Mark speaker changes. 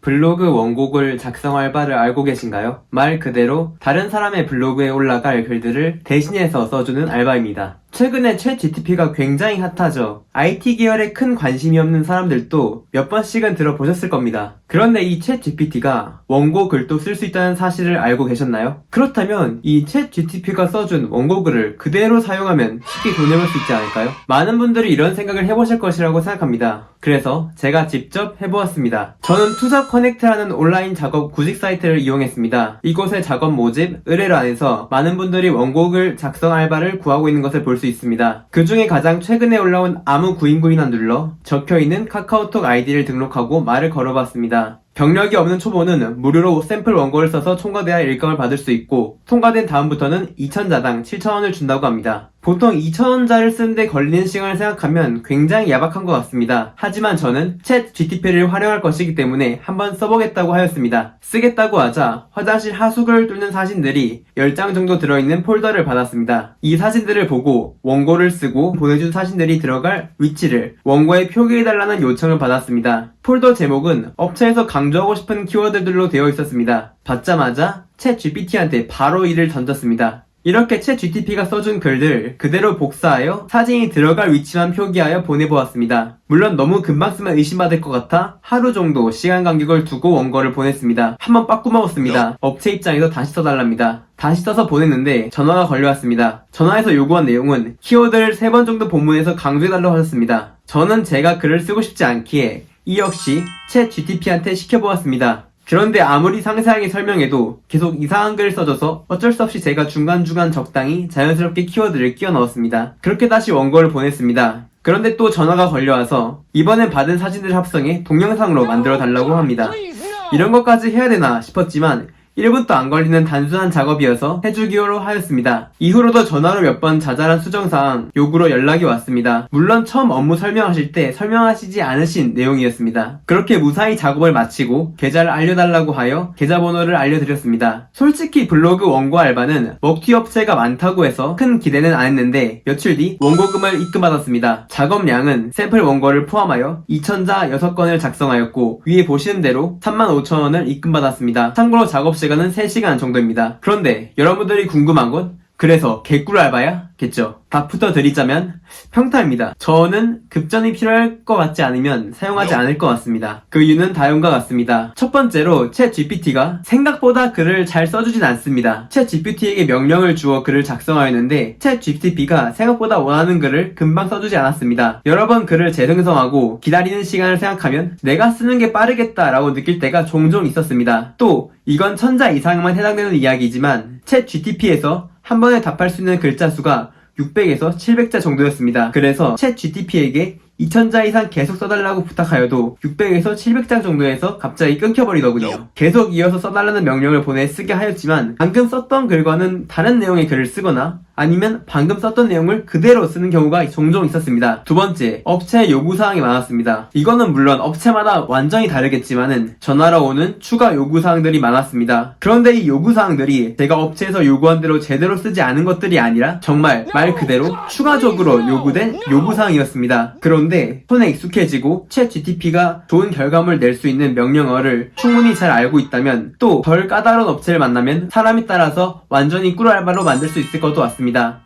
Speaker 1: 블로그 원곡을 작성할 바를 알고 계신가요? 말 그대로 다른 사람의 블로그에 올라갈 글들을 대신해서 써주는 알바입니다. 최근에 챗GPT가 굉장히 핫하죠. IT 계열에 큰 관심이 없는 사람들도 몇 번씩은 들어보셨을 겁니다. 그런데 이 챗GPT가 원고 글도 쓸 수 있다는 사실을 알고 계셨나요? 그렇다면 이 챗GPT가 써준 원고 글을 그대로 사용하면 쉽게 돈을 벌 수 있지 않을까요? 많은 분들이 이런 생각을 해보실 것이라고 생각합니다. 그래서 제가 직접 해보았습니다. 저는 투잡 커넥트라는 온라인 작업 구직 사이트를 이용했습니다. 이곳의 작업 모집, 의뢰란에서 많은 분들이 원곡을 작성 알바를 구하고 있는 것을 볼 수 있습니다. 그 중에 가장 최근에 올라온 아무 구인구이나 눌러 적혀있는 카카오톡 아이디를 등록하고 말을 걸어봤습니다. 경력이 없는 초보는 무료로 샘플 원고를 써서 총괄대하 일감을 받을 수 있고, 통과된 다음부터는 2,000자당 7,000원을 준다고 합니다. 보통 2,000원자를 쓰는데 걸리는 시간을 생각하면 굉장히 야박한 것 같습니다. 하지만 저는 챗 GTP를 활용할 것이기 때문에 한번 써보겠다고 하였습니다. 쓰겠다고 하자 화장실 하수구를 뚫는 사진들이 10장 정도 들어있는 폴더를 받았습니다. 이 사진들을 보고 원고를 쓰고 보내준 사진들이 들어갈 위치를 원고에 표기해달라는 요청을 받았습니다. 폴더 제목은 업체에서 강조하고 싶은 키워드들로 되어 있었습니다. 받자마자 챗 GPT한테 바로 이를 던졌습니다. 이렇게 챗 GTP가 써준 글들 그대로 복사하여 사진이 들어갈 위치만 표기하여 보내보았습니다. 물론 너무 금방 쓰면 의심받을 것 같아 하루 정도 시간 간격을 두고 원고를 보냈습니다. 한번 빠꾸 먹었습니다. 업체 입장에서 다시 써달랍니다. 다시 써서 보냈는데 전화가 걸려왔습니다. 전화에서 요구한 내용은 키워드를 3번 정도 본문에서 강조해달라고 하셨습니다. 저는 제가 글을 쓰고 싶지 않기에 이 역시 챗 GTP한테 시켜보았습니다. 그런데 아무리 상세하게 설명해도 계속 이상한 글을 써줘서 어쩔 수 없이 제가 중간중간 적당히 자연스럽게 키워드를 끼워 넣었습니다. 그렇게 다시 원고를 보냈습니다. 그런데 또 전화가 걸려와서 이번엔 받은 사진들을 합성해 동영상으로 만들어 달라고 합니다. 이런 것까지 해야 되나 싶었지만 1분도 안 걸리는 단순한 작업이어서 해주기로 하였습니다. 이후로도 전화로 몇 번 자잘한 수정사항 요구로 연락이 왔습니다. 물론 처음 업무 설명하실 때 설명하시지 않으신 내용이었습니다. 그렇게 무사히 작업을 마치고 계좌를 알려달라고 하여 계좌번호를 알려드렸습니다. 솔직히 블로그 원고 알바는 먹튀 업체가 많다고 해서 큰 기대는 안 했는데 며칠 뒤 원고금을 입금받았습니다. 작업량은 샘플 원고를 포함하여 2,000자 6건을 작성하였고 위에 보시는 대로 35,000원을 입금받았습니다. 참고로 작업 시간은 3시간 정도입니다. 그런데 여러분들이 궁금한 건 그래서 개꿀 알바야? 겠죠. 답부터 드리자면 평타입니다. 저는 급전이 필요할 것 같지 않으면 사용하지 않을 것 같습니다. 그 이유는 다음과 같습니다. 첫 번째로 챗 GPT가 생각보다 글을 잘 써주진 않습니다. 챗 GPT에게 명령을 주어 글을 작성하였는데 챗 GPT가 생각보다 원하는 글을 금방 써주지 않았습니다. 여러 번 글을 재생성하고 기다리는 시간을 생각하면 내가 쓰는 게 빠르겠다라고 느낄 때가 종종 있었습니다. 또 이건 1,000자 이상만 해당되는 이야기지만 챗 GTP에서 한 번에 답할 수 있는 글자 수가 600에서 700자 정도였습니다. 그래서 챗 GTP에게 2,000자 이상 계속 써달라고 부탁하여도 600에서 700자 정도에서 갑자기 끊겨버리더군요. 계속 이어서 써달라는 명령을 보내 쓰게 하였지만 방금 썼던 글과는 다른 내용의 글을 쓰거나 아니면 방금 썼던 내용을 그대로 쓰는 경우가 종종 있었습니다. 두 번째, 업체의 요구사항이 많았습니다. 이거는 물론 업체마다 완전히 다르겠지만은 전화로 오는 추가 요구사항들이 많았습니다. 그런데 이 요구사항들이 제가 업체에서 요구한 대로 제대로 쓰지 않은 것들이 아니라 정말 말 그대로 추가적으로 요구된 요구사항이었습니다. 그런데 손에 익숙해지고 챗 GTP가 좋은 결과물을 낼 수 있는 명령어를 충분히 잘 알고 있다면 또 덜 까다로운 업체를 만나면 사람에 따라서 완전히 꿀알바로 만들 수 있을 것도 같습니다.